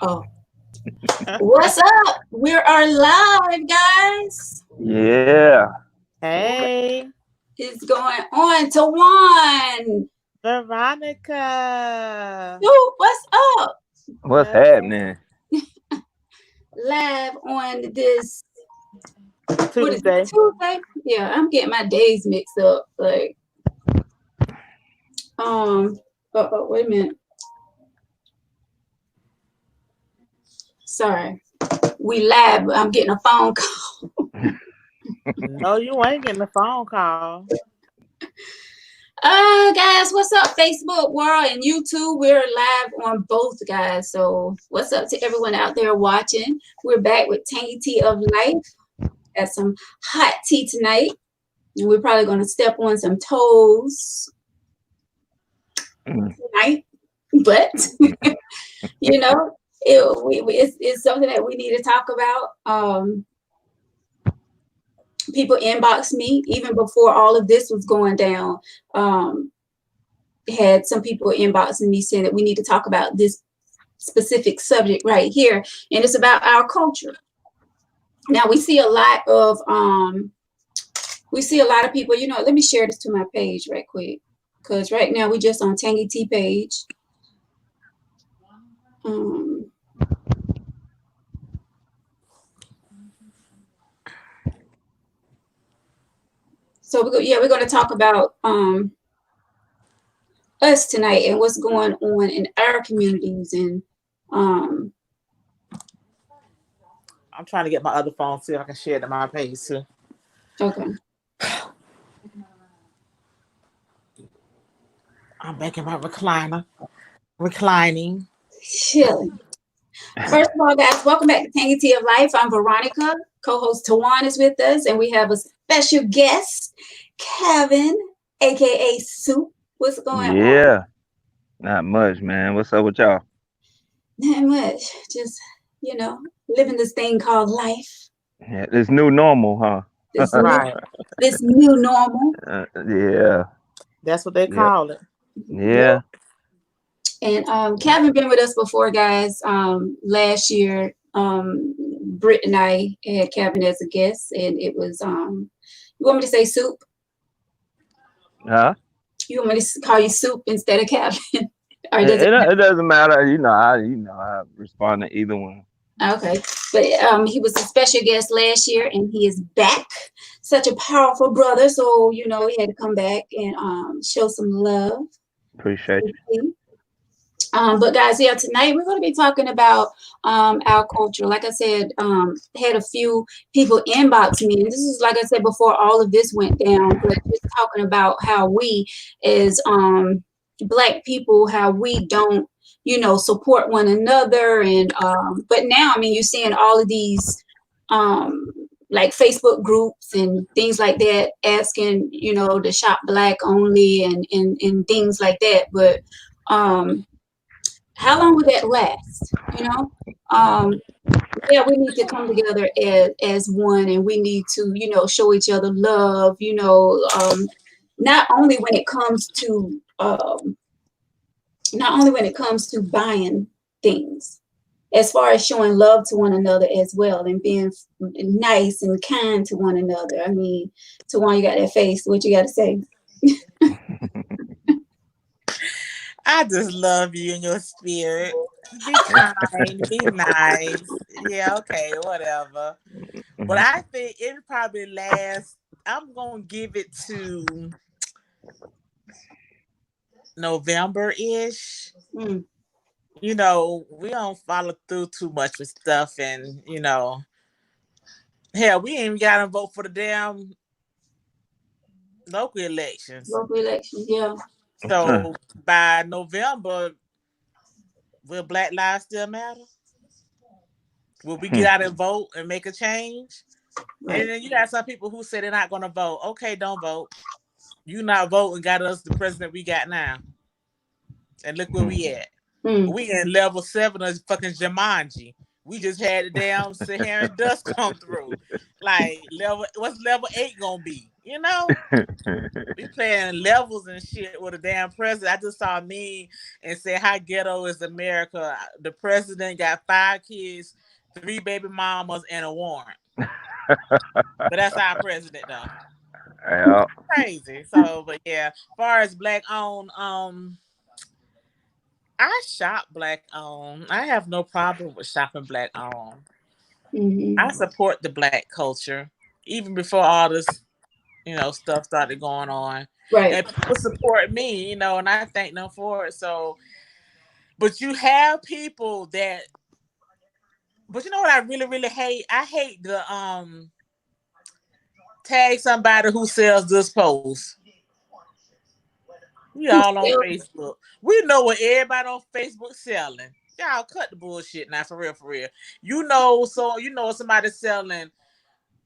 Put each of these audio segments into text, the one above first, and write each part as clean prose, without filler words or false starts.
Oh, what's up? We are live, guys. Yeah. What Hey, is going on? Tawan, Veronica. dude, what's up? What's Hey, happening? Live on this. What is it? Tuesday. Tuesday? Yeah, I'm getting my days mixed up. Um. Wait a minute. Sorry. We live. I'm getting a phone call. No, you ain't getting a phone call. Guys, what's up, Facebook world and YouTube? We're live on both, guys. So, what's up to everyone out there watching? We're back with Tangy Tea of Life. Got some hot tea tonight, and we're probably going to step on some toes tonight. But you know, it's something that we need to talk about. People inboxed me even before all of this was going down. Had some people inboxing me saying that we need to talk about this specific subject right here, and it's about our culture. Now we see a lot of people. Let me share this to my page right quick, because right now we just on Tangy Tea page. Um, so we're going to talk about us tonight and what's going on in our communities and I'm trying to get my other phone, see if I can share it to my page too. okay. I'm back in my recliner. Reclining. Chilling. First of all, guys, welcome back to Tangy Tea of Life. I'm Veronica. Co-host Tawan is with us, and we have a special guest, Kevin, aka Soup. What's going on? Yeah. Not much, man. What's up with y'all? Not much. Just, living this thing called life. Yeah, this new normal, huh? This new Right. this new normal. Yeah. That's what they Yep. call it. Yeah. And Kevin been with us before, guys. Last year, Britt and I had Kevin as a guest, and it was you want me to say Soup? Huh? You want me to call you Soup instead of Kevin? Or does it It doesn't matter. I respond to either one. matter? Okay. But he was a special guest last year, and he is back. Such a powerful brother. So, he had to come back and show some love. Appreciate But guys, yeah, tonight we're going to be talking about our culture. Like I said, had a few people inbox me, and this is like I said before all of this went down. But just talking about how we, as Black people, how we don't, support one another, and but now, I mean, you're seeing all of these like Facebook groups and things like that asking, to shop Black only and things like that, but how long would that last? Um, yeah, we need to come together as one, and we need to, show each other love. Not only when it comes to buying things, as far as showing love to one another as well, and being nice and kind to one another. I mean, Tawan, you got that face. What you got to say? I just love you and your spirit. Be kind, be nice. Yeah, okay, whatever. But it. I think it probably lasts. I'm gonna give it to November-ish. Mm, We don't follow through too much with stuff, and hell, we ain't even gotta vote for the damn local elections. local elections, yeah. So by November, will Black Lives still matter? Will we get out and vote and make a change? Right. And then you got some people who say they're not gonna vote. Okay, don't vote. You not voting got us the president we got now. And look where we at. Mm. We in level 7 of fucking Jumanji. We just had the damn Saharan dust come through. Like what's level 8 gonna be? You know, we playing levels and shit with a damn president. I just saw a meme and said, "How ghetto is America? The president got 5 kids, 3 baby mamas, and a warrant." But that's our president, though. Yeah. Crazy. So, but yeah, as far as black owned, I shop black owned. I have no problem with shopping black owned. I support the black culture, even before all this, stuff started going on. Right. And people support me, and I thank them for it. So, but you have people that, but you know what I really, really hate? I hate the tag somebody who sells this post. We all on Facebook. We know what everybody on Facebook selling. Y'all cut the bullshit now, for real, for real. Somebody selling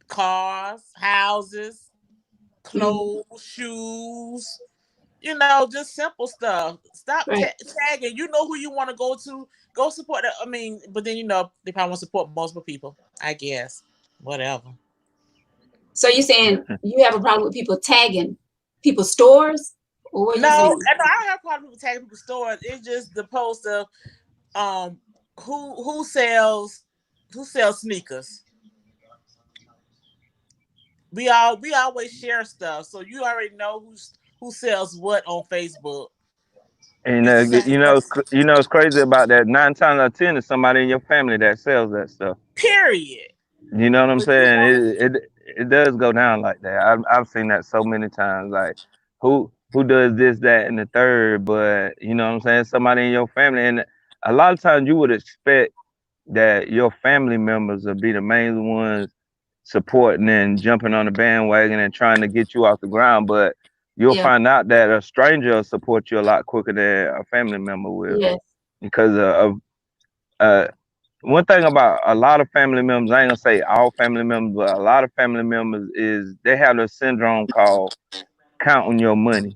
cars, houses, clothes, shoes, just simple stuff. Stop tagging. You know who you want to go to. Go support that. I mean, but then they probably want to support multiple people. I guess. Whatever. So you're saying you have a problem with people tagging people's stores? Or what no, I don't have a problem with people tagging people's stores. It's just the post of who sells sneakers. We always share stuff, so you already know who sells what on Facebook. And it's crazy about that. 9 times out of 10 is somebody in your family that sells that stuff. Period. You know what I'm saying? It does go down like that. I've seen that so many times. Like who does this, that, and the third, but you know what I'm saying? Somebody in your family, and a lot of times you would expect that your family members will be the main ones supporting and jumping on the bandwagon and trying to get you off the ground, but you'll find out that a stranger will support you a lot quicker than a family member will. Yes. Because of one thing about a lot of family members, I ain't gonna say all family members, but a lot of family members is they have this syndrome called counting your money.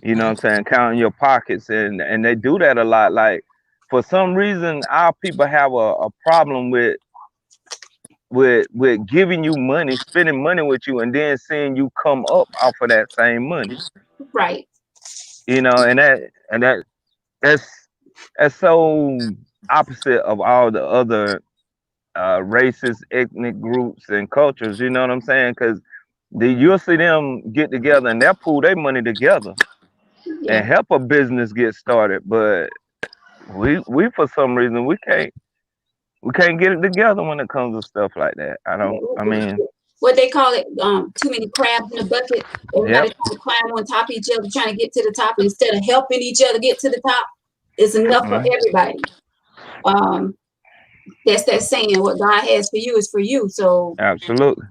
You know what I'm saying? Counting your pockets, and they do that a lot. Like for some reason, our people have a problem with giving you money, spending money with you, and then seeing you come up off of that same money. Right. And that's so opposite of all the other racist, ethnic groups and cultures. You know what I'm saying? Because you'll see them get together and they'll pool their money together and help a business get started. But we for some reason we can't get it together when it comes to stuff like that. I mean, what they call it, too many crabs in a bucket. Everybody trying to climb on top of each other, trying to get to the top instead of helping each other get to the top. It's enough for everybody. That's that saying, what God has for you is for you. So absolutely.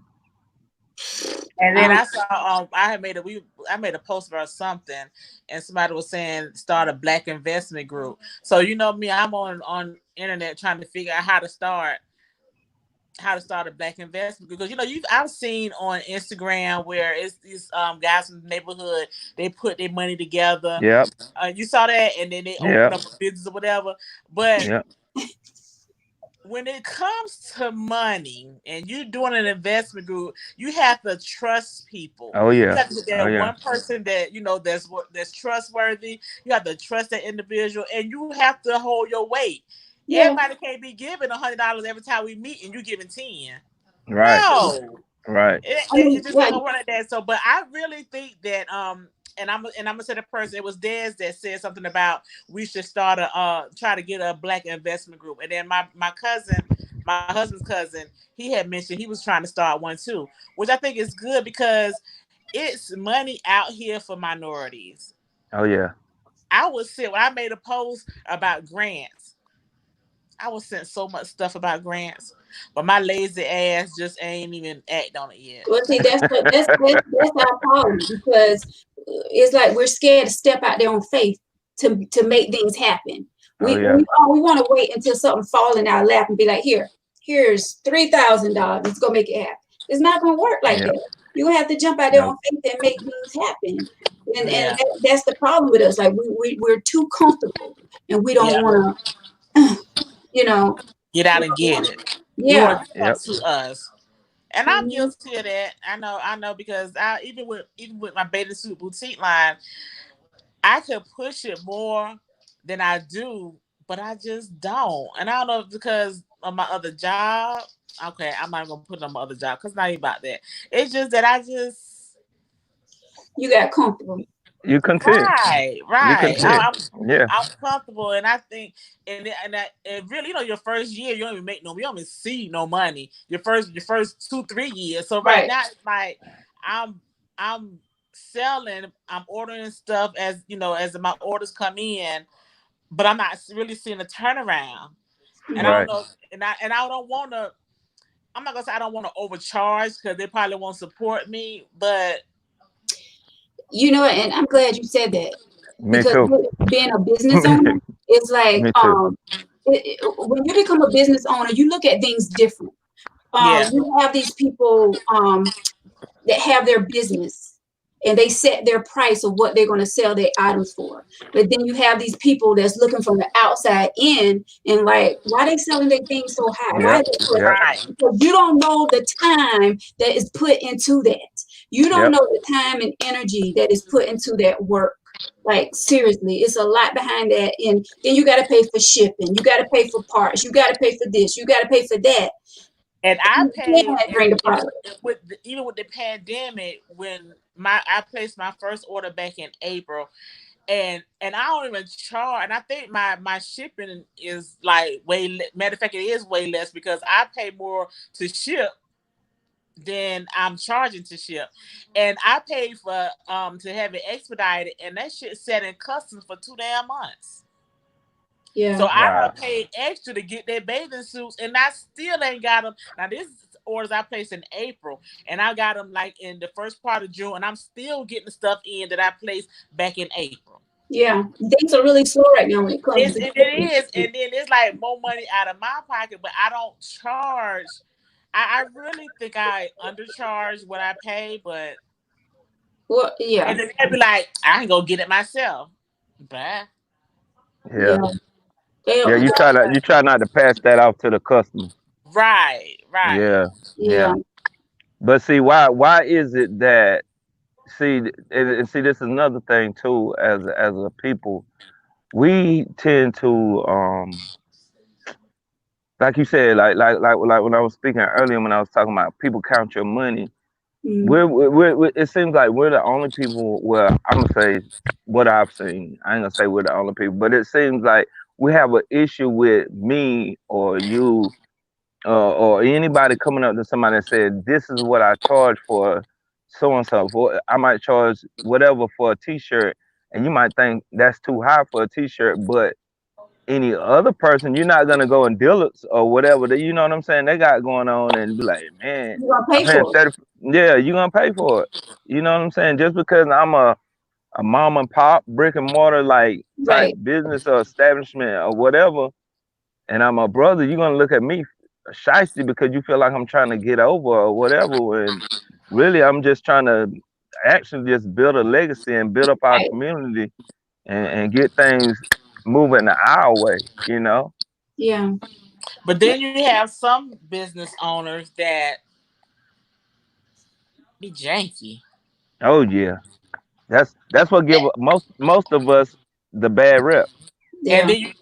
And then I saw I made a post about something, and somebody was saying start a black investment group. So me, I'm on internet trying to figure out how to start a black investment, because I've seen on Instagram where it's these guys from the neighborhood, they put their money together. Yep. You saw that, and then they open up a business or whatever. But when it comes to money and you're doing an investment group, you have to trust people. Oh yeah. You have to get one person that that's trustworthy. You have to trust that individual, and you have to hold your weight. Yeah. Everybody can't be giving $100 every time we meet, and you giving 10. Right. No. Right. It just don't work like that. So, but I really think that and I'm gonna say the person, it was Des that said something about we should start try to get a black investment group. And then my cousin, my husband's cousin, he had mentioned he was trying to start one too, which I think is good because it's money out here for minorities. Oh yeah. When I made a post about grants, I was sent so much stuff about grants, but my lazy ass just ain't even act on it yet. Well, see, that's our problem, because it's like we're scared to step out there on faith to make things happen. We want to wait until something falls in our lap and be like, here's $3,000. It's gonna make it happen. It's not gonna work like that. You have to jump out there on faith and make things happen. And that's the problem with us. Like we're too comfortable, and we don't want to, get out and get it. Yeah. To us. And I'm guilty of that. I know, because even with my bathing suit boutique line, I could push it more than I do, but I just don't. And I don't know if because of my other job. Okay, I'm not gonna put it on my other job because it's not even about that. It's just that you got comfortable. You content. right. You content. Yeah. I'm comfortable, and I think, and really, your first year, you don't even you don't even see no money. Your first 2-3 years. So right now, it's like I'm selling, I'm ordering stuff as as my orders come in, but I'm not really seeing a turnaround. And I don't know, and I don't want to. I'm not gonna say I don't want to overcharge because they probably won't support me, but and I'm glad you said that. Me Because too. being a business owner, it's like Me too. when you become a business owner, you look at things different. You have these people that have their business and they set their price of what they're going to sell their items for. But then you have these people that's looking from the outside in and like, why they selling their things so high? Why Yep. is it so Yep. high? Because you don't know the time that is put into that. You don't know the time and energy that is put into that work. Like seriously, it's a lot behind that. And then you got to pay for shipping. You got to pay for parts. You got to pay for this. You got to pay for that. And I paid bring the product. even with the pandemic when I placed my first order back in April, and I don't even charge. And I think my shipping is like matter of fact, it is way less because I pay more to ship than I'm charging to ship, and I paid for to have it expedited, and that shit sat in customs for 2 damn months. Yeah. So I paid extra to get their bathing suits, and I still ain't got them. Now this orders I placed in April, and I got them like in the first part of June, and I'm still getting the stuff in that I placed back in April. Yeah, things are really slow right now when it comes to it is, and then it's like more money out of my pocket, but I don't charge. I really think I undercharge what I pay, but yeah, and then they'd be like, I can go get it myself. But Yeah. Yeah, You try not to pass that off to the customer. right. Yeah. But see, why is it that and see this is another thing too, as a people, we tend to like you said, like when I was speaking earlier when I was talking about people count your money. We're it seems like we're the only people. Well, I'm gonna say what I've seen. I ain't gonna say we're the only people, but it seems like we have an issue with me or you or anybody coming up to somebody and said, "This is what I charge for so and so." For I might charge whatever for a T-shirt, and you might think that's too high for a T-shirt, but any other person, you're not gonna go and deal it or whatever. You know what I'm saying? They got going on and be like, man, you're gonna I'm pay paying for 30. Yeah, you're gonna pay for it. You know what I'm saying? Just because I'm a mom and pop brick and mortar like type business or establishment or whatever, and I'm a brother, you're gonna look at me shiesty because you feel like I'm trying to get over or whatever. And really, I'm just trying to actually just build a legacy and build up our community and get things moving our way, Yeah. But then you have some business owners that be janky. Oh yeah, that's what give most of us the bad rep. Yeah. And then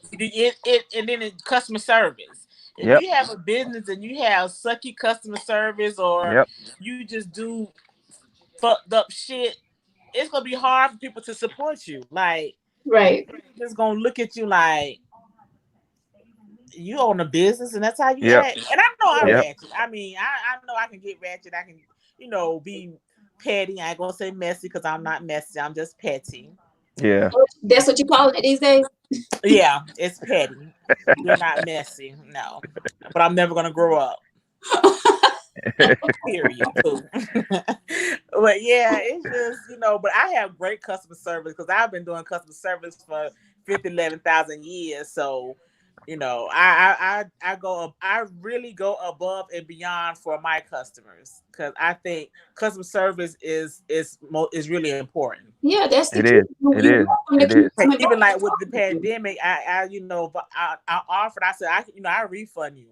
and then in customer service. If you have a business and you have sucky customer service or you just do fucked up shit, it's gonna be hard for people to support you. Like, just gonna look at you like you own a business and that's how you act. And I know I ratchet. I mean, I know I can get ratchet. I can, be petty. I ain't gonna say messy because I'm not messy. I'm just petty. Yeah. That's what you call it these days? Yeah, it's petty. You're not messy. No. But I'm never gonna grow up. Period. But yeah, it's just, but I have great customer service because I've been doing customer service for 11,000 years. So, I really go above and beyond for my customers because I think customer service is really important. Yeah, that's the key. It is. Even like with the pandemic, I offered. I said, I refund you.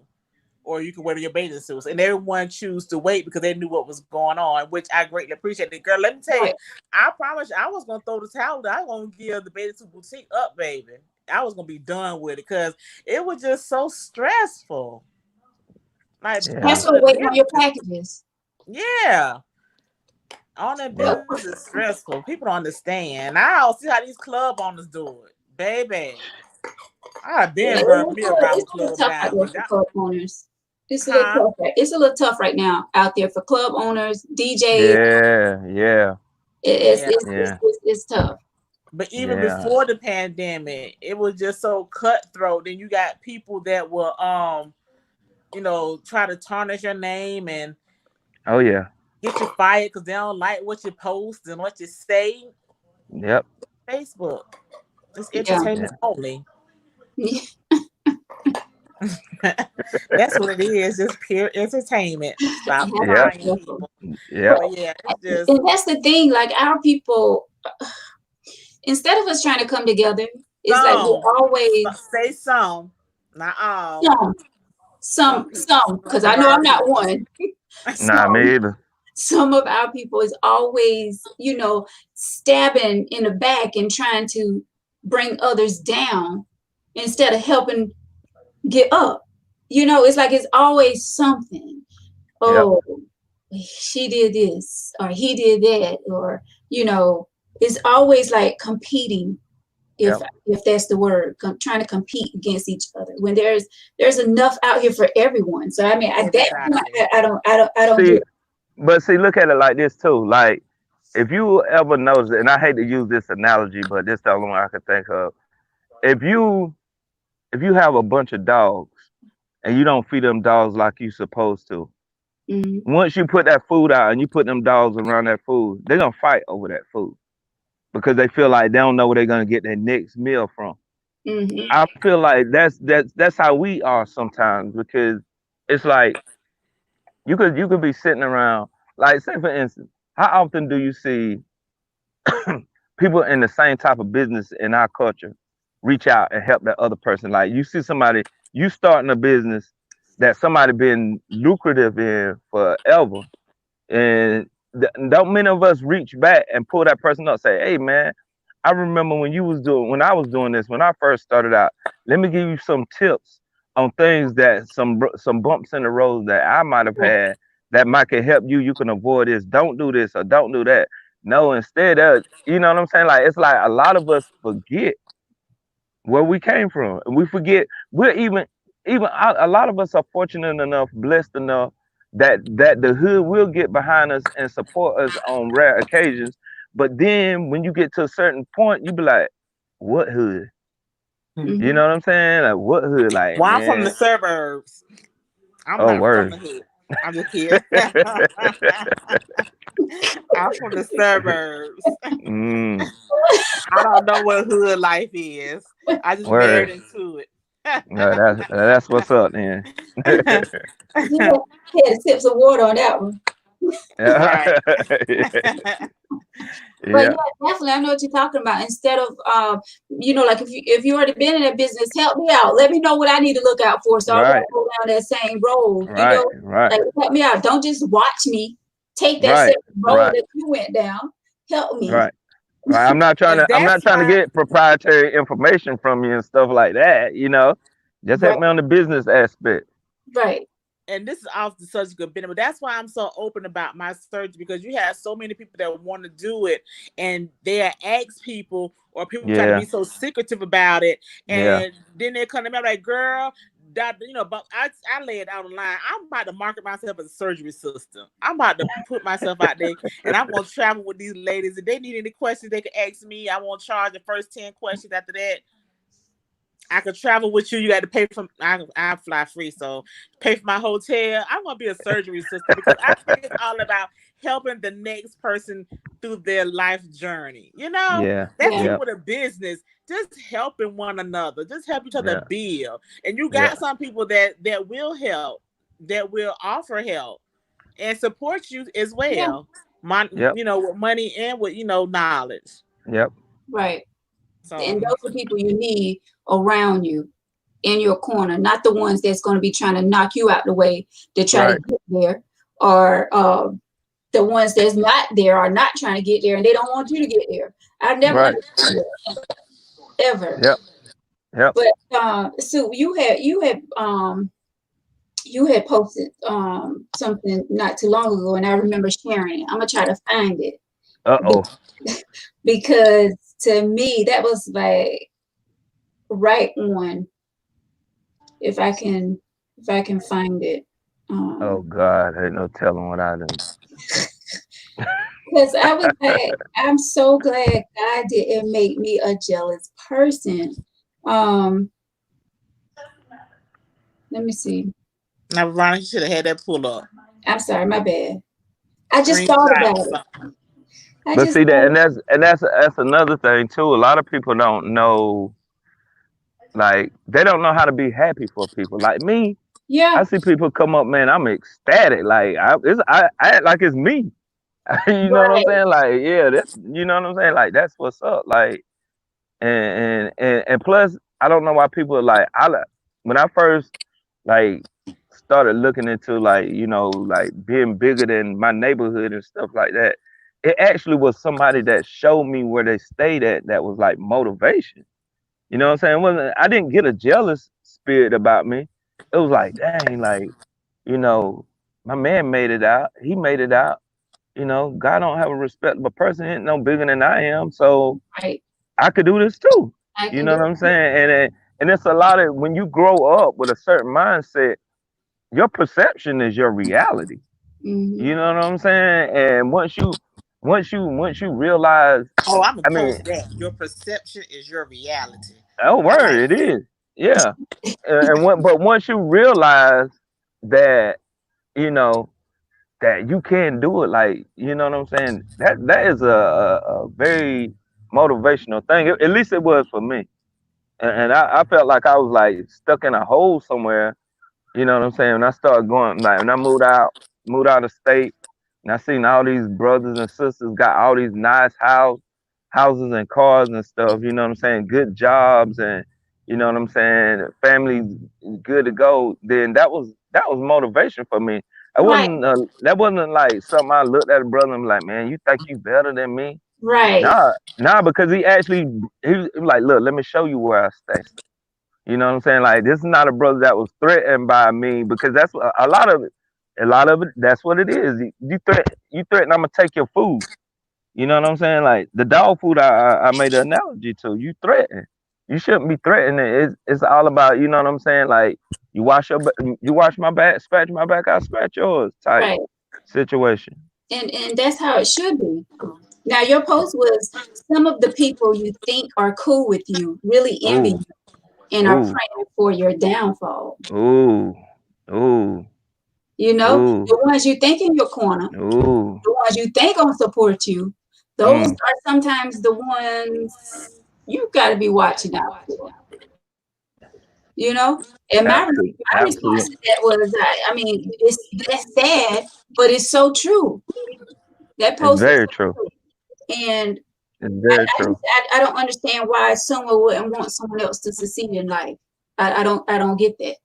or you can wear your bathing suits. And everyone choose to wait because they knew what was going on, which I greatly appreciated. Girl, let me tell you, I promise you, I was going to throw the towel down. I was going to give the bathing suit boutique up, baby. I was going to be done with it because it was just so stressful. Like, That's what waiting on your packages. Yeah. All that business is stressful. People don't understand. I don't see how these club owners do it. Baby. I've been burned me around club down. For club owners. It's a little tough. It's a little tough right now out there for club owners, DJs. Yeah. It's tough. But even before the pandemic, it was just so cutthroat. Then you got people that will try to tarnish your name and get you fired because they don't like what you post and what you say. Yep. Facebook. It's entertainment only. That's what it is, just pure entertainment. Stop lying, people. And that's the thing, like our people, instead of us trying to come together, it's like we always say some, not all. Some, because I know I'm not one. Nah, me either. Some of our people is always, stabbing in the back and trying to bring others down instead of helping get up. It's like it's always something. Oh, she did this or he did that, or it's always like competing. If that's the word, trying to compete against each other when there's enough out here for everyone. So I mean, I don't see, get it. But see, look at it like this too. Like, if you ever notice, and I hate to use this analogy, but this is the only one I can think of. If you have a bunch of dogs and you don't feed them dogs like you're supposed to, once you put that food out and you put them dogs around that food, they're gonna fight over that food because they feel like they don't know where they're gonna get their next meal from. I feel like that's how we are sometimes, because it's like you could be sitting around, like, say for instance, how often do you see people in the same type of business in our culture reach out and help that other person? Like, you see somebody, you starting a business that somebody been lucrative in forever, and don't many of us reach back and pull that person up, say, hey man, I remember when I was doing this when I first started out. Let me give you some tips on things that some bumps in the road that I might have had that might can help you. You can avoid this. Don't do this or don't do that. No, instead of, you know what I'm saying? Like, it's like a lot of us forget where we came from, and we forget we're even a lot of us are fortunate enough, blessed enough that the hood will get behind us and support us on rare occasions. But then when you get to a certain point, you be like, what hood? You know what I'm saying? Like, what hood? Like, well, I'm from the suburbs. I'm not from the hood. I'm just kidding. I'm from the suburbs. I don't know what hood life is. I just married into it. No, that's what's up, then. Had to sip some water on that one. Right. But yeah, definitely, I know what you're talking about. Instead of, like if you already been in that business, help me out. Let me know what I need to look out for, so I won't go down that same road. Like, help me out. Don't just watch me take that same road that you went down. Help me. Right. I'm not trying to get proprietary information from you and stuff like that. Just help me on the business aspect. Right. And this is off the subject of business, but that's why I'm so open about my surgery, because you have so many people that want to do it, and they ask people, or people try to be so secretive about it, and then they come to me like, girl, but I lay it out on the line. I'm about to market myself as a surgery assistant. I'm about to put myself out there, and I'm going to travel with these ladies. If they need any questions, they can ask me. I won't charge the first 10 questions. After that, I could travel with you. You got to pay for. I fly free, so pay for my hotel. I'm gonna be a surgery assistant because I think it's all about helping the next person through their life journey. That's it with a business. Just helping one another. Just help each other build. And you got some people that will help, that will offer help and support you as well. With money and with knowledge. Yep. Right. So, and those are people you need around you in your corner, not the ones that's going to be trying to knock you out the way to try Right. to get there, or the ones that's not there are not trying to get there and they don't want you to get there. I've never Right. understood that, ever. Yep. Yep. But Sue, you had posted something not too long ago, and I remember sharing it. I'm gonna try to find it Uh-oh. because to me that was like right on. If I can find it, Oh God, ain't no telling what I done. because I was like, I'm so glad God didn't make me a jealous person. Let me see. Now, Veronica, you should have had that pull up. I'm sorry, my bad. I just Screenshot thought or about it. something. I But just see that, thought, and that's another thing too. A lot of people don't know, like they don't know how to be happy for people. Like me, yeah, I see people come up, man, I'm ecstatic. Like I act like it's me. You know what I'm right, saying? Like, yeah, that's, you know what I'm saying? Like that's what's up. Like, and plus, I don't know why people are like, when I first like started looking into, like, you know, like being bigger than my neighborhood and stuff like that, it actually was somebody that showed me where they stayed at, that was like motivation. You know what I'm saying? I didn't get a jealous spirit about me. It was like, dang, like, you know, my man made it out. He made it out. You know, God don't have a respectable person ain't no bigger than I am, so right. I could do this too. I You can know do what I'm it. saying? And it's a lot of, when you grow up with a certain mindset, your perception is your reality. Mm-hmm. You know what I'm saying? And once you realize, Oh, I'm gonna I mean, post that. Your perception is your reality. oh I like word, it that. is. Yeah. But once you realize that, you know, that you can do it, like, you know what I'm saying? That is a very motivational thing. At least it was for me. And I felt like I was like stuck in a hole somewhere. You know what I'm saying? When I started going, like when I moved out of state, and I seen all these brothers and sisters got all these nice houses and cars and stuff. You know what I'm saying? Good jobs, and you know what I'm saying? Family good to go. Then that was motivation for me. Right, That wasn't like something I looked at a brother and was like, man, you think you better than me? right, Nah, because he was like, look, let me show you where I stay. You know what I'm saying? Like, this is not a brother that was threatened by me, because that's a lot of it. A lot of it, that's what it is. You threaten, I'm gonna take your food. You know what I'm saying? Like the dog food I made an analogy to. You threaten. You shouldn't be threatening. It's all about, you know what I'm saying? Like, you wash my back, scratch my back, I scratch yours type right. situation. And that's how it should be. Now your post was some of the people you think are cool with you really envy Ooh, you and are ooh, praying for your downfall. ooh, ooh, You know, ooh, the ones you think in your corner, ooh. the ones you think gonna support you, those Mm. are sometimes the ones you got to be watching out for. You know, and Absolutely, my response absolutely. to that was, I mean, that's sad, but it's so true. That It's post was very so true. true, and It's very I true. just I don't understand why someone wouldn't want someone else to succeed in life. I don't get that.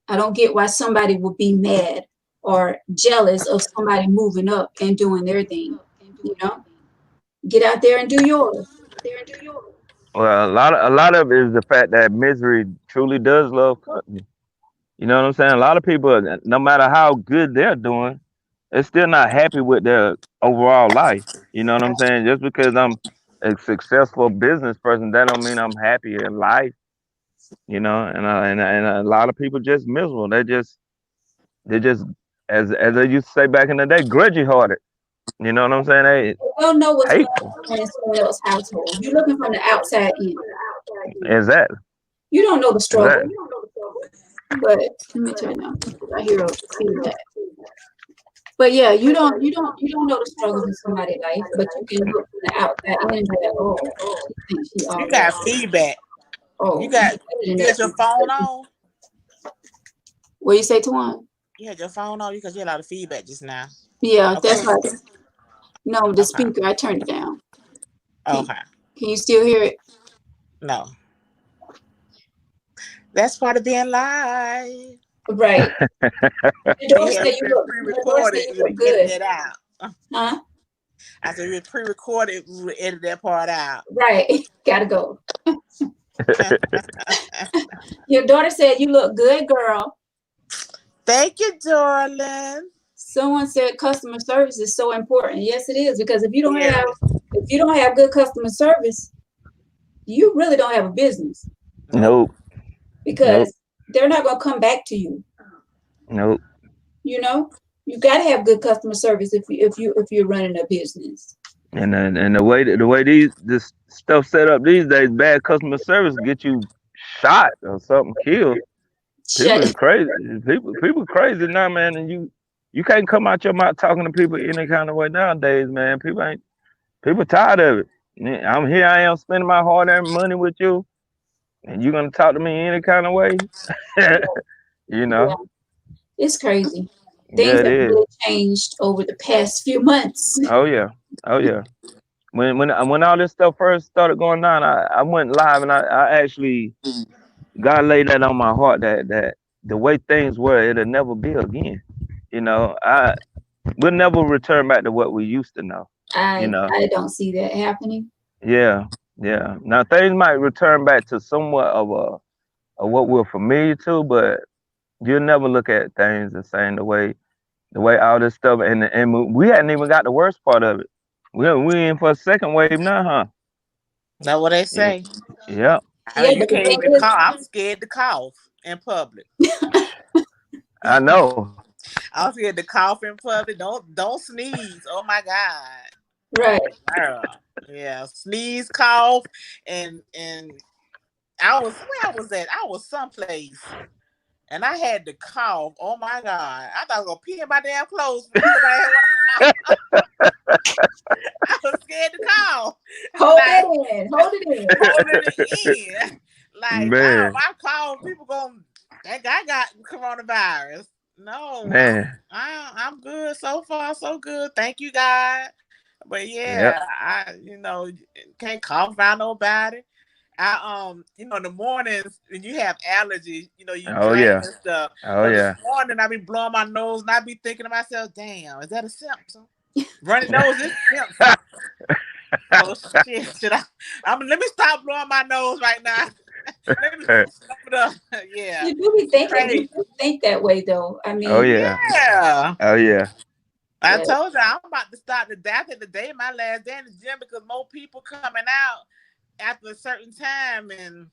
I don't get why somebody would be mad or jealous of somebody moving up and doing their thing. You know, get out there and do yours. Well, a lot of it is the fact that misery truly does love company. You know what I'm saying? A lot of people, no matter how good they're doing, they're still not happy with their overall life. You know what I'm saying? Just because I'm a successful business person, that don't mean I'm happy in life. You know, and a lot of people just miserable. They just, as they used to say back in the day, grudgy hearted. You know what I'm saying? They You don't know what's going hateful. on in someone else's household. You're looking from the outside in. Exactly. You don't know the struggle. Exactly. But let me turn on. I hear a feedback. But yeah, you don't know the struggles in somebody's life, but you can look from the outside in and be like, oh, she thinks she You all that. got feedback. You Oh, you got better than you had your phone that. on. What you say, Tuan? You had your phone on because you had a lot of feedback just now. Yeah, Okay. that's right. No, the Okay. speaker, I turned it down. Can, Okay. can you still hear it? No. That's part of being live. Right. Your daughter We said have you been look. Your daughter said pre-recorded. you We look would edit good. that out. Huh? I said we were pre-recorded. We would edit that part out. Right. Gotta go. Your daughter said you look good, girl. Thank you, darling. Someone said customer service is so important. Yes, it is, because if you don't Yeah. have good customer service, you really don't have a business, Nope. because they're not gonna come back to you. Nope. You know, you got to have good customer service if you're running a business. And the way this stuff set up these days, bad customer service get you shot or something, killed. People is Shut. crazy. People crazy now, man. And you can't come out your mouth talking to people any kind of way nowadays, man. People tired of it. I'm here. I am spending my hard-earned money with you, and you're gonna talk to me any kind of way. You Yeah, know? it's crazy. Yeah, Things it have is. really changed over the past few months. Oh yeah. Oh yeah. When all this stuff first started going down, I went live and I actually God laid that on my heart that the way things were, it'll never be again. You know, we'll never return back to what we used to know. You I know, I don't see that happening. yeah, yeah. Now things might return back to somewhat of what we're familiar to, but you'll never look at things the same the way all this stuff and we hadn't even got the worst part of it. We in for a second wave now, huh? That's what they Yeah, say. yeah. I Yeah, mean, you but the can't thing even is, cough. I'm scared to cough in public. I know. I'm scared to cough in public. Don't sneeze. Oh my God. right. Girl. Yeah. Sneeze, cough, and I was where I was at. I was someplace. And I had to cough. Oh my God. I thought I was gonna pee in my damn clothes because I had one to cough. I was scared to cough. Hold Like it in. Hold it in. holding it in. Like, no, if Man, I call people gonna think I got coronavirus. No, man. I'm good so far, so good. Thank you, God. But Yep. yeah, I can't cough around nobody. In the mornings when you have allergies, you Oh drink yeah. and stuff. Oh So this yeah. morning I be blowing my nose and I be thinking to myself, damn, is that a symptom? Running nose is a symptom. Oh shit! Let me stop blowing my nose right now. Let me stop it up. Yeah, You do be thinking. You crazy. do think that way, though. I Oh mean, yeah. Yeah, Oh yeah. I yeah, told you I'm about to start the day. I think the day my last day in the gym because more people coming out after a certain time, and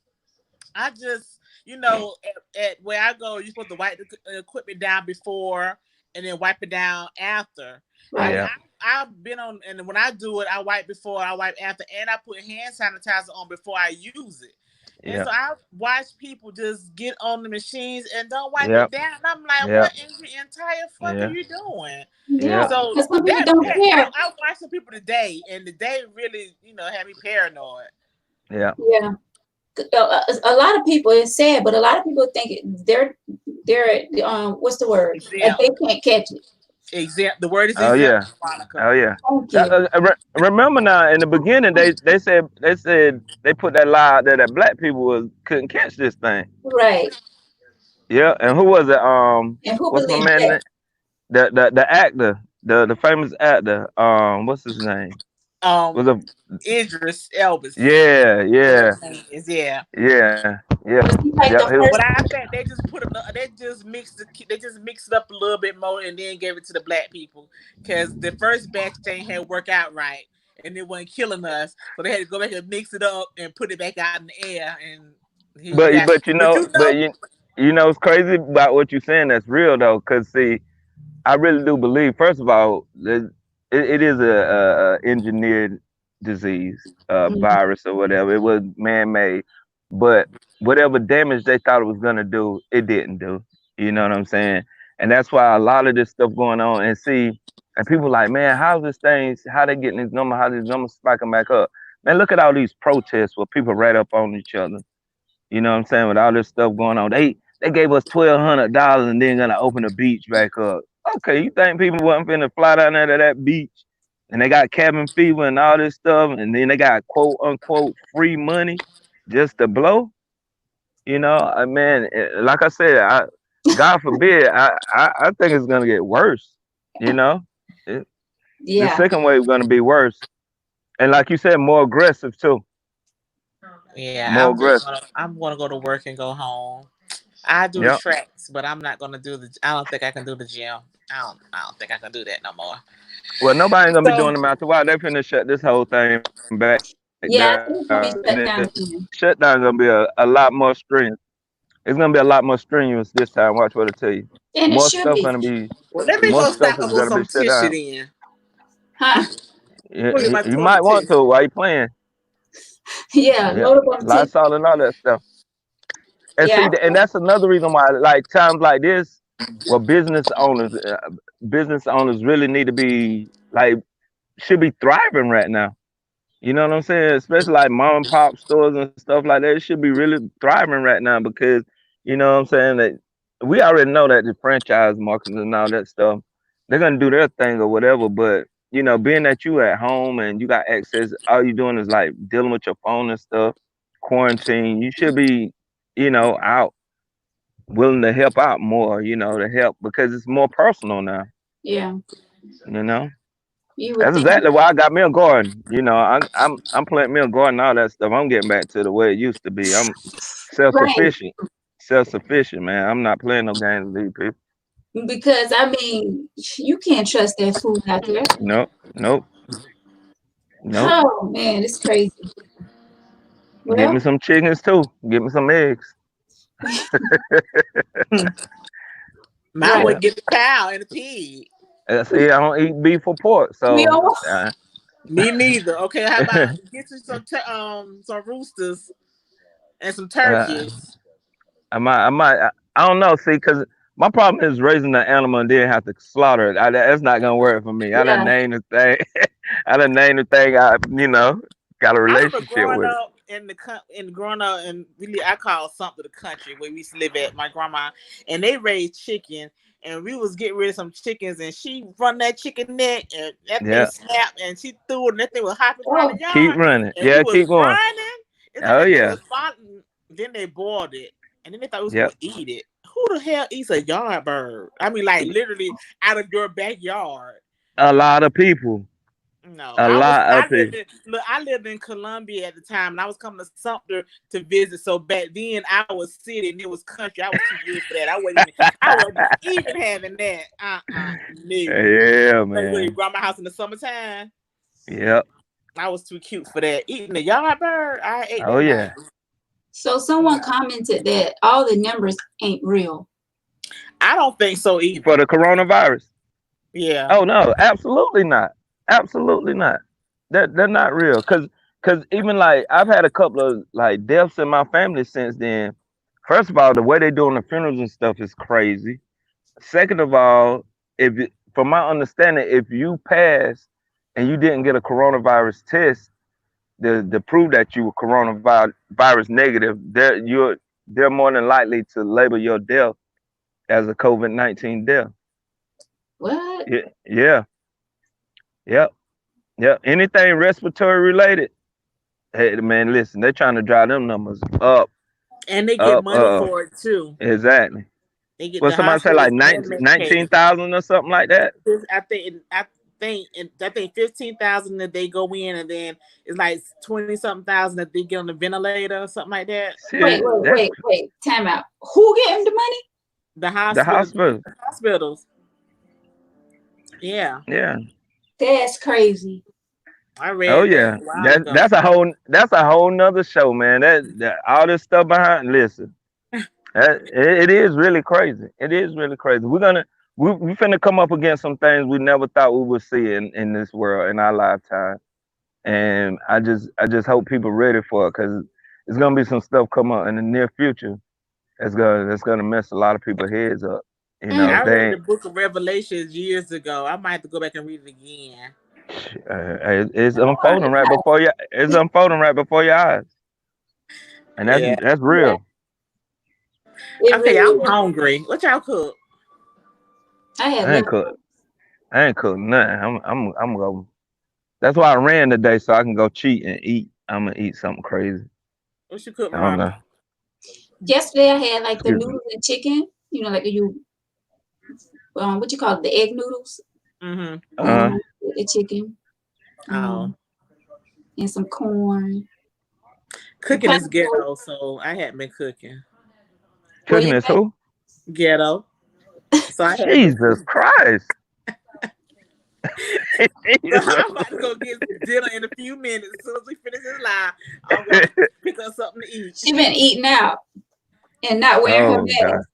I just at where I go, you're supposed to wipe the equipment down before and then wipe it down after. I right. Yeah. I've been on, and when I do it, I wipe before, I wipe after, and I put hand sanitizer on before I use it. And Yeah. so I watch people just get on the machines and don't wipe Yeah. it down. And I'm like, Yeah. what in the entire fuck are Yeah. you doing? Yeah, Yeah. So because some people don't care. I watched some people today, and the day really, had me paranoid. Yeah. Yeah, a lot of people. It's sad, but a lot of people think they're what's the word? Exempt. They can't catch it. Exempt. The word is Oh exempt, yeah. Monica. Oh yeah. Thank you. Remember now in the beginning they said they put that lie out there that black people couldn't catch this thing. Right. Yeah. And who was it? And who What's my believes man? that? The actor, the famous actor. What's his name? Um, Was a Idris Elvis. yeah. Whatever Yeah. his name is, yeah. Yeah. Yeah. Was he like Yeah. the But first? I think they just mixed it up a little bit more and then gave it to the black people because the first batch thing had worked out right and it wasn't killing us, so they had to go back and mix it up and put it back out in the air. And he But got, but you but know but you know it's crazy about what you're saying. That's real though, cause see, I really do believe. First of all, it is a engineered disease, Mm, virus or whatever. It was man made, but whatever damage they thought it was gonna do, it didn't do. You know what I'm saying? And that's why a lot of this stuff going on. And see, and people like, man, how's this thing? How they getting these numbers? How these numbers spiking back up? Man, look at all these protests where people right up on each other. You know what I'm saying? With all this stuff going on, they gave us $1,200 and then gonna open the beach back up. Okay, you think people wasn't finna fly down there to that beach and they got cabin fever and all this stuff, and then they got quote unquote free money just to blow? You know, man, like I said, God forbid, I think it's gonna get worse. You know, the Yeah. second wave is gonna be worse, and like you said, more aggressive too. Yeah, More aggressive. I'm gonna go to work and go home. I do the Yep. tracks, but I'm not gonna do the. I don't think I can do the gym. I don't think I can do that no more. Well, nobody ain't gonna be So doing them after a while. They're finna shut this whole thing back Yeah, I down. think it's gonna be shut down The again. shutdown gonna be a lot more strenuous. It's gonna be a lot more strenuous this time. Watch what I tell you. And it More should stuff be. gonna be. well, let me More go stuff stock is up on gonna be some shut tissue down. then. Huh? Look at my You might toilet want tissue. to while you playing. Yeah, Yeah, load up on tissue. Lysol and all that stuff. And Yeah. see, and that's another reason why, like times like this, well, business owners really need to be like should be thriving right now. You know what I'm saying? Especially like mom and pop stores and stuff like that. It should be really thriving right now because you know what I'm saying that we already know that the franchise markets and all that stuff, they're gonna do their thing or whatever. But you know, being that you at home and you got access, all you doing is like dealing with your phone and stuff, quarantine. You should be, you know, out willing to help out more. You know, to help because it's more personal now. Yeah. You know. You would That's think. exactly why I got me a garden. You know, I'm planting me a garden, all that stuff. I'm getting back to the way it used to be. I'm self Right. sufficient. Self sufficient, man. I'm not playing no games with these people. Because I mean, you can't trust that food out there. Nope, nope, nope. Oh man, it's crazy. Get me Well, some chickens too. Get me some eggs. Mine right. Yeah. would get the cow and the pig. See, I don't eat beef or pork, We so all Me neither. Okay, how about get you some roosters and some uh, turkeys. I don't know. See, because my problem is raising the animal and then have to slaughter it. That's not gonna work for me. I done yeah. named the thing. I done named the thing. I, got a I remember relationship growing with it. up growing up and really I call something the country where we used to live at my grandma and they raised chicken and we was getting rid of some chickens and she run that chicken neck and that thing Yeah, snapped and she threw it and that thing was hopping around the Oh, keep yard running. and we Yeah, was keep going. running. It's like Oh that thing yeah. was falling. Then they boiled it and then they thought we was Yep. gonna eat it. Who the hell eats a yard bird? I mean like literally out of your backyard. A lot of people. No, A lot of people. I lived in Columbia at the time, and I was coming to Sumter to visit. So back then, I was city and it was country. I was too good for that. I wasn't even having that. No. Yeah, So you go to your man. grandma's house in the summertime. Yep. I was too cute for that. Eating the yard bird, I ate Oh that yeah. night. so someone commented that all the numbers ain't real. I don't think so either. For the coronavirus. Yeah. Oh no, absolutely not. Absolutely not. They're not real. Cause even like I've had a couple of like deaths in my family since then. First of all, the way they doing the funerals and stuff is crazy. Second of all, from my understanding, if you pass and you didn't get a coronavirus test, the prove that you were coronavirus negative, they're more than likely to label your death as a COVID-19 death. What? Yeah, yeah, yep, yep. Anything respiratory related, hey man, listen, they're trying to drive them numbers up, And they get up, money up. for it too. Exactly. They get Well, the somebody said like hospitals and 19 Medicaid. 19,000 or something like that. I think 15,000 that they go in, and then it's like 20 something thousand that they get on the ventilator or something like that. Shit, that's Wait. Time out. Who getting the money? The the hospital. hospitals. Yeah, Yeah. That's crazy. I Oh read yeah. that a while ago. That's a whole nother show, man. That all this stuff behind. Listen, it is really crazy. It is really crazy. We finna come up against some things we never thought we would see in this world in our lifetime. And I just hope people ready for it because it's gonna be some stuff come up in the near future that's gonna mess a lot of people's heads up. You know, I read they the book of Revelations years ago. I might have to go back and read it again. it's unfolding right before you. It's unfolding right before your eyes, and Yeah. that's real. It Okay, really I'm is. hungry. What y'all cook? I had I ain't never. cook. I ain't cook nothing. I'm going. That's why I ran today so I can go cheat and eat. I'm gonna eat something crazy. What you cook, I don't know. Miranda? Yesterday I had like the Excuse me. noodles and chicken. You know, like what you call it, the egg noodles. Mm-hmm. With the chicken. Oh. And some corn. Cooking is ghetto, so I hadn't been cooking. Cooking is who? Ghetto. So I had Jesus Christ. So I'm about to go get dinner in a few minutes. As soon as we finish this live, I'm going to pick up something to eat. She been eating out and not wearing her mask. God.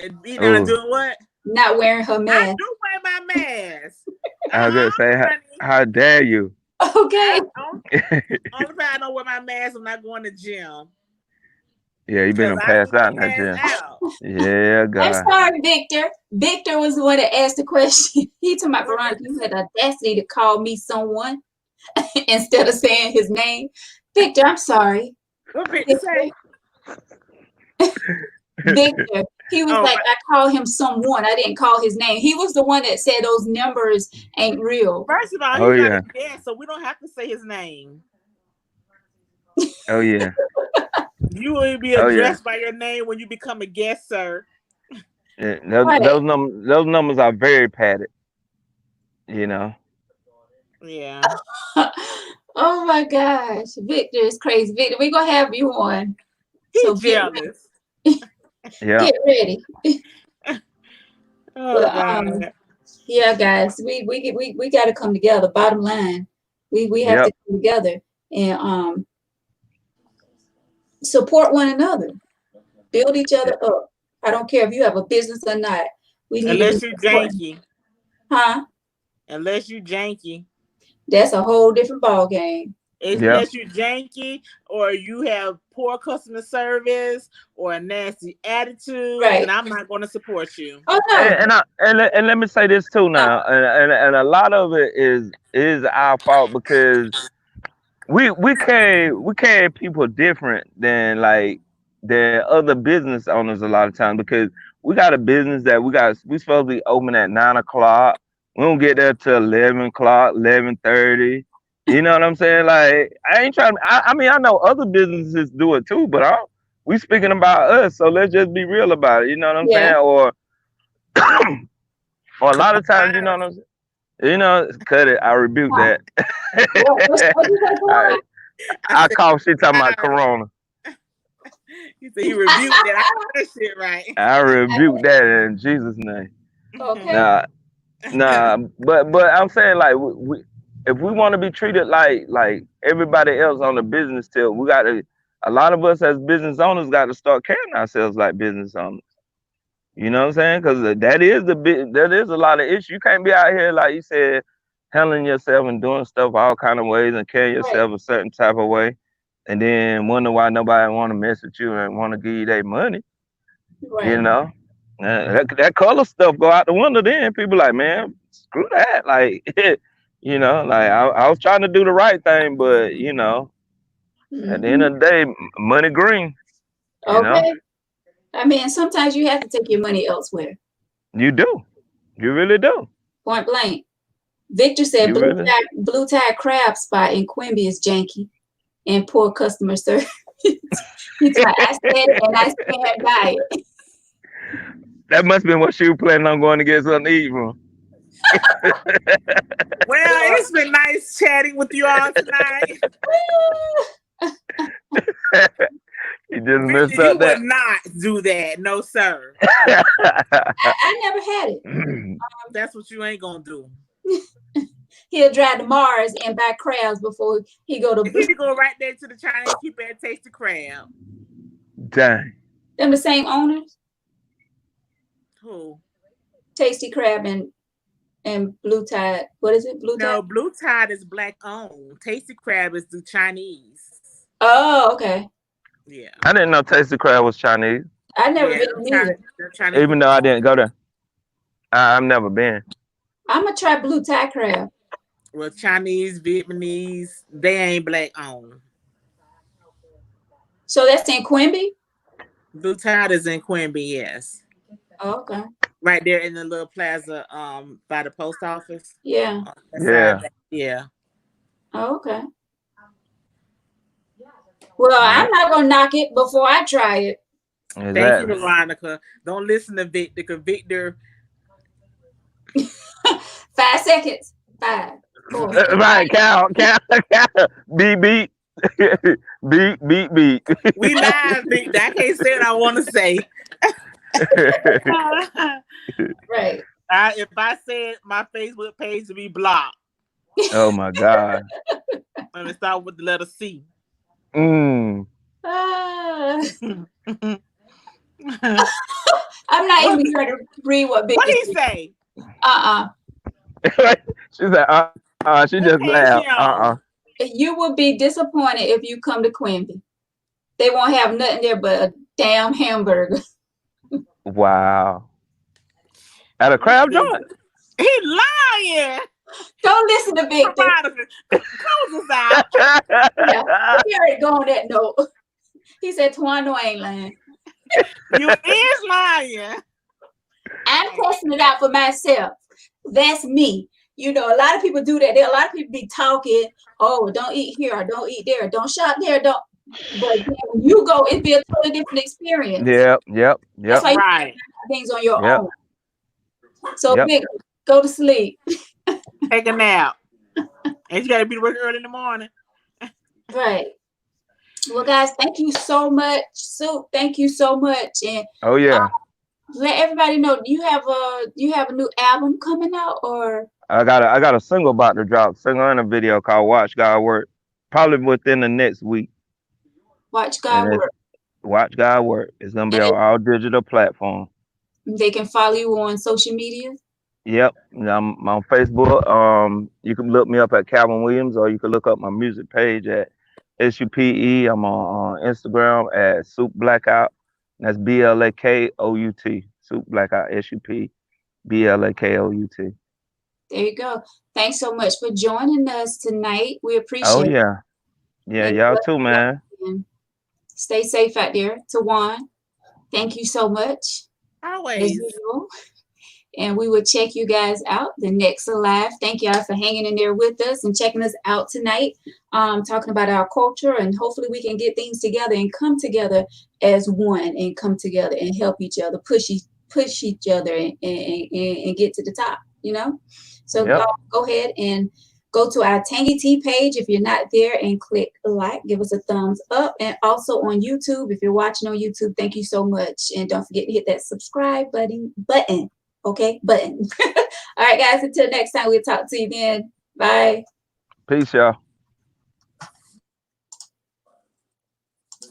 And eating out and doing what? Not wearing her mask. I do wear my mask. I was gonna say, how dare you? Okay. Only time I don't wear my mask when I go in the gym. Yeah, you been passed out in that gym. Yeah, God. I'm sorry, Victor. Victor was the one that asked the question. He told my Veronica, you had the audacity to call me someone instead of saying his name. Victor, I'm sorry. What Victor say? Victor. He was like, I called him someone. I didn't call his name. He was the one that said those numbers ain't real. First of all, he's not a guest, so we don't have to say his name. Oh, yeah. You will be addressed by your name when you become a guest, sir. Yeah, those numbers are very padded. You know. Yeah. Oh my gosh, Victor is crazy. Victor, we're gonna have you on. He's jealous. Yeah. Get ready. God. Yeah, guys, we got to come together. Bottom line, we have to come together and support one another, build each other up. I don't care if you have a business or not. We need unless you're janky, huh? Unless you janky, that's a whole different ball game. Unless you're janky or you have poor customer service or a nasty attitude, and I'm not going to support you. Oh no. And let me say this too now, and a lot of it is our fault because we carry people different than other business owners a lot of times because we got a business that we supposed to be open at 9 o'clock. We don't get there till 11 o'clock, 11:30. You know what I'm saying? Like, I ain't trying. I mean, I know other businesses do it too, but we speaking about us, so let's just be real about it. You know what I'm saying? Or a lot of times, you know what I'm saying? You know, cut it. I rebuke that. I call shit talking about Corona. You say you rebuked that. I got that shit right. I rebuke that in Jesus' name. Okay. Nah, but I'm saying like if we want to be treated like everybody else on the business tip, a lot of us as business owners got to start carrying ourselves like business owners. You know what I'm saying? Because that is a lot of issue. You can't be out here like you said, handling yourself and doing stuff all kind of ways and carrying yourself a certain type of way, and then wonder why nobody want to mess with you and want to give you their money. Right. You know, that color stuff go out the window. Then people like, man, screw that. Like, you know, like I was trying to do the right thing, but you know, at the end of the day, money green. You know? I mean, sometimes you have to take your money elsewhere. You do. You really do. Point blank. Victor said Blue Tide Crab Spot in Quimby is janky and poor customer service. He's like, I said it and I stand by it. That must have been what she was planning on going to get something to eat from. Well, it's been nice chatting with you all tonight. You just messed up that. You would not do that. No, sir. I never had it. That's what you ain't going to do. He'll drive to Mars and buy crabs before he go to... He go right there to the Chinese people and taste the crab. Dang. Them the same owners? Who? Tasty Crab and Blue Tide. What is it? Blue Tide? No, Blue Tide is black owned. Tasty Crab is the Chinese. Oh, okay. Yeah. I didn't know Tasty Crab was Chinese. I never been either. Even though I didn't go there. I've never been. I'm gonna try Blue Tide Crab. Well, Chinese, Vietnamese, they ain't black owned. So that's in Quimby? Blue Tide is in Quimby, yes. Oh, okay. Right there in the little plaza by the post office. Yeah. Yeah. Yeah. Oh, okay. Well, I'm not gonna knock it before I try it. Thank you, Exactly. Veronica. Don't listen to Victor, because Victor. 5 seconds. 5, 4. Right, count. Beep, beep. Beep, beep, beep. We live, Victor. I can't say what I want to say. Right. If I said my Facebook page to be blocked, Oh my God. let me start with the letter C. Mm. I'm not even trying to read what Big What he say? She said, she What just page laughed. he on? You will be disappointed if you come to Quimby. They won't have nothing there but a damn hamburger. Wow. At a crab joint? He lying. Don't listen to Victor. Veronica, close this out. Yeah, we already go on that note. He said Twano ain't lying. You is lying. I'm testing it out for myself. That's me. You know, a lot of people do that. A lot of people be talking, oh, don't eat here, or don't eat there, don't shop there, don't. But when you go, it'd be a totally different experience. Yep. That's why you Right. do things on your Yep. own. So, Yep. Vic, go to sleep. Take a nap. And you gotta be to work early in the morning. Right. Well, guys, thank you so much. Soup, thank you so much. And Oh yeah. let everybody know, do you have a new album coming out, or I got a single about to drop, single and a video called Watch God Work. Probably within the next week. Watch God And it's Work? Watch God Work. It's gonna be on all digital platforms. They can follow you on social media. Yep. I'm on Facebook. You can look me up at Calvin Williams, or you can look up my music page at SUPE. I'm on Instagram at Soup Blackout. That's BLAKOUT. Soup Blackout. SUP BLAKOUT. There you go. Thanks so much for joining us tonight. We appreciate Oh it. yeah. Yeah, And y'all too, man. stay safe out there. Tawan, thank you so much. As Always. usual. And we will check you guys out the next live. Thank y'all for hanging in there with us and checking us out tonight. Talking about our culture, and hopefully we can get things together and come together as one, and come together and help each other, push each other and get to the top, you know? So Yep. go ahead and go to our Tangy Tea page if you're not there, and click like, give us a thumbs up. And also on YouTube, if you're watching on YouTube, thank you so much. And don't forget to hit that subscribe button. Okay, button. All right, guys, until next time, we'll talk to you then. Bye. Peace, y'all.